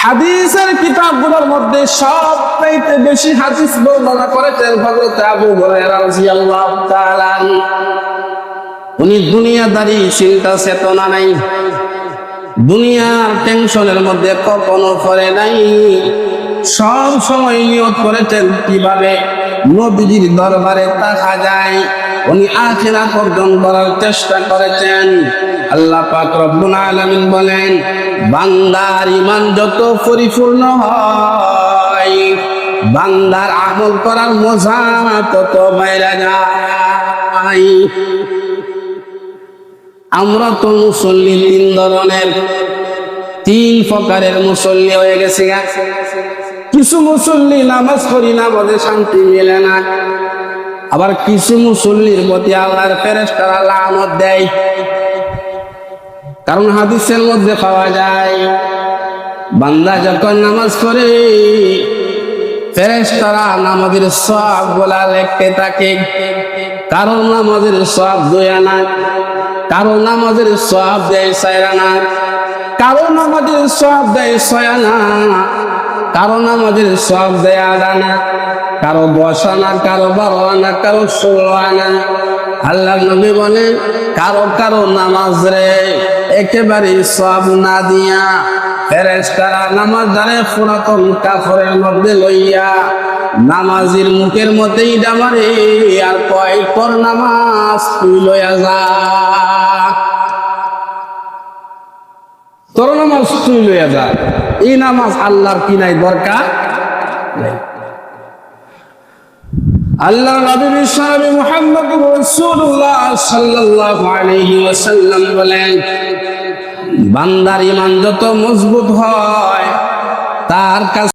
হাদিসের কিতাবগুলোর মধ্যে সবচেয়ে বেশি হাদিস বর্ণনা করেছেন হযরত আবু হুরায়রা রাদিয়াল্লাহু তাআলা। উনি দুনিয়াদারি চিন্তা চেতনা নাই, দুনিয়ার টেনশনের মধ্যে কখনো পড়ে নাই। সব সময় নিয়ত করেছেন কিভাবে নবীজির দরবারে থাকা যায়। উনি আখিরাত অর্জন করার চেষ্টা করেছেন। আল্লাহ পাক রব্বুল আলামিন বলেন, বান্দার ঈমান যত পরিপূর্ণ হয়, বান্দার আমল করার মজা তত বাইরে যায়। আমরা তো মুসল্লি তিন ধরনের, তিন প্রকারের মুসল্লি হয়ে গেছে। কিছু মুসল্লি নামাজ পড়ি না বলে শান্তি মেলে না, আবার কিছু মুসল্লির প্রতি আল্লাহর ফেরেশতারা লানত দেয়। কারণ হাদিসের মধ্যে পাওয়া যায়, বান্দা যখন নামাজ পড়ে ফেরেশতারা নামাজের সওয়াব গুলা লিখতে থাকে। কারো নামাজের সওয়াব 2 আনা, কারো নামাজের সওয়াব দেয় 4 আনা, কারো নামাজের সওয়াব দেয় 6 আনা, কারো নামাজের সওয়াব দেয় 8 আনা, কারো 10 আনা, কারো 12 আনা, কারো 16 আনা। আল্লাহর নবী বলেন, কারো কারো নামাজ রে একেবারে সওয়াব না দিয়া ফেরেশতারা নামাজদারে পুরাতন কাফরের মধ্যে লইয়া নামাজির মুখের মধ্যেই ডামারে আর কয়, তোর নামাজ তুই লইয়া যা, তোর নামাজ তুই লইয়া যা। এই নামাজ আল্লাহর কি নাই দরকার নাই। আল্লাহ নবী বিশ্বনবী মুহাম্মদুর রাসূলুল্লাহ সাল্লাল্লাহু আলাইহি ওয়াসাল্লাম বলেন, বান্দার ঈমান যত মজবুত হয় তার কাছে